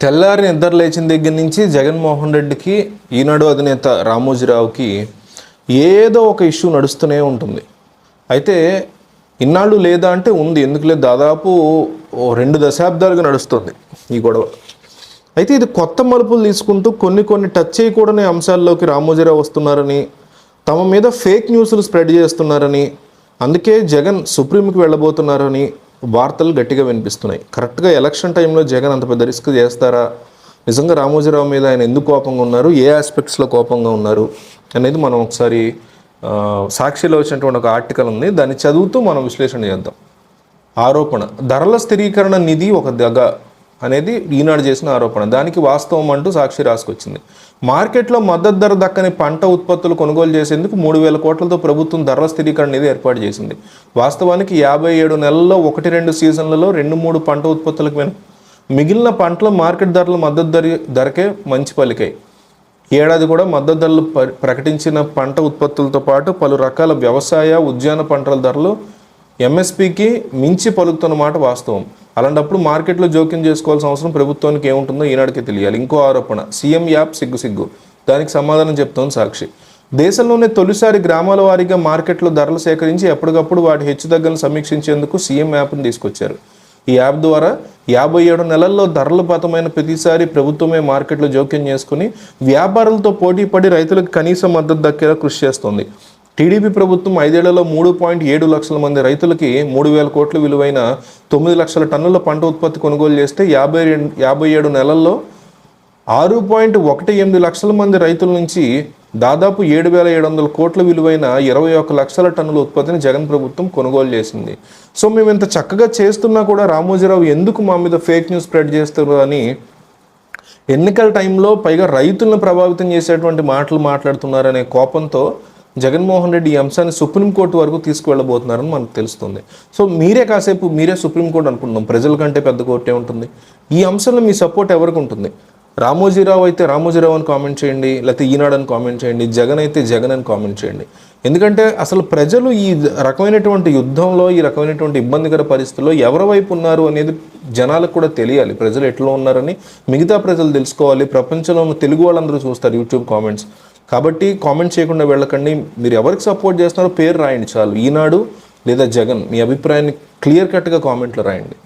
తెల్లారి నిద్ర లేచిన దగ్గర నుంచి జగన్మోహన్ రెడ్డికి, ఈనాడు అధినేత రామోజీరావుకి ఏదో ఒక ఇష్యూ నడుస్తూనే ఉంటుంది. అయితే ఇన్నాళ్ళు లేదా అంటే ఉంది, ఎందుకు లేదు, దాదాపు 2 దశాబ్దాలుగా నడుస్తుంది ఈ గొడవ. అయితే ఇది కొత్త మలుపులు తీసుకుంటూ కొన్ని టచ్ చేయకూడని అంశాల్లోకి రామోజీరావు వస్తున్నారని, తమ మీద ఫేక్ న్యూస్లు స్ప్రెడ్ చేస్తున్నారని, అందుకే జగన్ సుప్రీంకి వెళ్ళబోతున్నారని వార్తలు గట్టిగా వినిపిస్తున్నాయి. కరెక్ట్గా ఎలక్షన్ టైంలో జగన్ అంత పెద్ద రిస్క్ చేస్తారా, నిజంగా రామోజీరావు మీద ఆయన ఎందుకు కోపంగా ఉన్నారు, ఏ ఆస్పెక్ట్స్లో కోపంగా ఉన్నారు అనేది మనం ఒకసారి సాక్షిలో వచ్చినటువంటి ఒక ఆర్టికల్ ఉంది, దాన్ని చదువుతూ మనం విశ్లేషణ చేద్దాం. ఆరోపణ, ధరల స్థిరీకరణ నిధి ఒక దగ అనేది ఈనాడు చేసిన ఆరోపణ. దానికి వాస్తవం అంటూ సాక్షి రాసుకొచ్చింది. మార్కెట్లో మద్దతు ధర దక్కని పంట ఉత్పత్తులు కొనుగోలు చేసేందుకు 3,000 కోట్లతో ప్రభుత్వం ధరల స్థిరీకరణ నిధి ఏర్పాటు చేసింది. వాస్తవానికి 57 నెలల్లో 1-2 సీజన్లలో 2-3 పంట ఉత్పత్తులకు మిగిలిన పంటల మార్కెట్ ధరలు మద్దతు ధరకే మంచి పలికాయి. ఏడాది కూడా మద్దతు ధరలు ప్రకటించిన పంట ఉత్పత్తులతో పాటు పలు రకాల వ్యవసాయ, ఉద్యాన పంటల ధరలు ఎంఎస్పీకి మించి పలుకుతున్న మాట వాస్తవం. అలాంటప్పుడు మార్కెట్లో జోక్యం చేసుకోవాల్సిన అవసరం ప్రభుత్వానికి ఏముంటుందో ఈనాడికి తెలియాలి. ఇంకో ఆరోపణ, సీఎం యాప్ సిగ్గు. దానికి సమాధానం చెప్తోంది సాక్షి. దేశంలోనే తొలిసారి గ్రామాల వారీగా మార్కెట్లో ధరలు సేకరించి ఎప్పటికప్పుడు వాటి హెచ్చుతగ్గులను సమీక్షించేందుకు సీఎం యాప్ను తీసుకొచ్చారు. ఈ యాప్ ద్వారా 57 నెలల్లో ధరల పతమైన ప్రతిసారి ప్రభుత్వమే మార్కెట్లో జోక్యం చేసుకుని వ్యాపారులతో పోటీ పడి రైతులకు కనీస మద్దతు దక్కేలా కృషి చేస్తోంది. టీడీపీ ప్రభుత్వం 5 ఏళ్లలో 3.7 లక్షల మంది రైతులకి 3,000 కోట్ల విలువైన 9 లక్షల టన్నుల పంట ఉత్పత్తి కొనుగోలు చేస్తే 57 నెలల్లో 6.18 లక్షల మంది రైతుల నుంచి దాదాపు 7,700 కోట్ల విలువైన 21 లక్షల టన్నుల ఉత్పత్తిని జగన్ ప్రభుత్వం కొనుగోలు చేసింది. సో మేము ఇంత చక్కగా చేస్తున్నా కూడా రామోజీరావు ఎందుకు మా మీద ఫేక్ న్యూస్ స్ప్రెడ్ చేస్తారు అని ఎన్నికల టైంలో పైగా రైతులను ప్రభావితం చేసేటువంటి మాటలు మాట్లాడుతున్నారనే కోపంతో జగన్మోహన్ రెడ్డి ఈ అంశాన్ని సుప్రీంకోర్టు వరకు తీసుకువెళ్ళబోతున్నారని మనకు తెలుస్తుంది. సో మీరే సుప్రీంకోర్టు అనుకుంటున్నాం, ప్రజల కంటే పెద్ద కోర్టే ఉంటుంది. ఈ అంశంలో మీ సపోర్ట్ ఎవరికి ఉంటుంది? రామోజీరావు అయితే రామోజీరావు అని కామెంట్ చేయండి, లేకపోతే ఈనాడు అని కామెంట్ చేయండి, జగన్ అయితే జగన్ అని కామెంట్ చేయండి. ఎందుకంటే అసలు ప్రజలు ఈ రకమైనటువంటి యుద్ధంలో, ఈ రకమైనటువంటి ఇబ్బందికర పరిస్థితుల్లో ఎవరి వైపు ఉన్నారు అనేది జనాలకు కూడా తెలియాలి. ప్రజలు ఎట్లా ఉన్నారని మిగతా ప్రజలు తెలుసుకోవాలి. ప్రపంచంలో ఉన్న తెలుగు వాళ్ళందరూ చూస్తారు యూట్యూబ్ కామెంట్స్. కాబట్టి కామెంట్ చేయకుండా వెళ్ళకండి. మీరు ఎవరికి సపోర్ట్ చేస్తున్నారో పేరు రాయండి చాలు, ఈనాడు లేదా జగన్. మీ అభిప్రాయాన్ని క్లియర్ కట్గా కామెంట్లో రాయండి.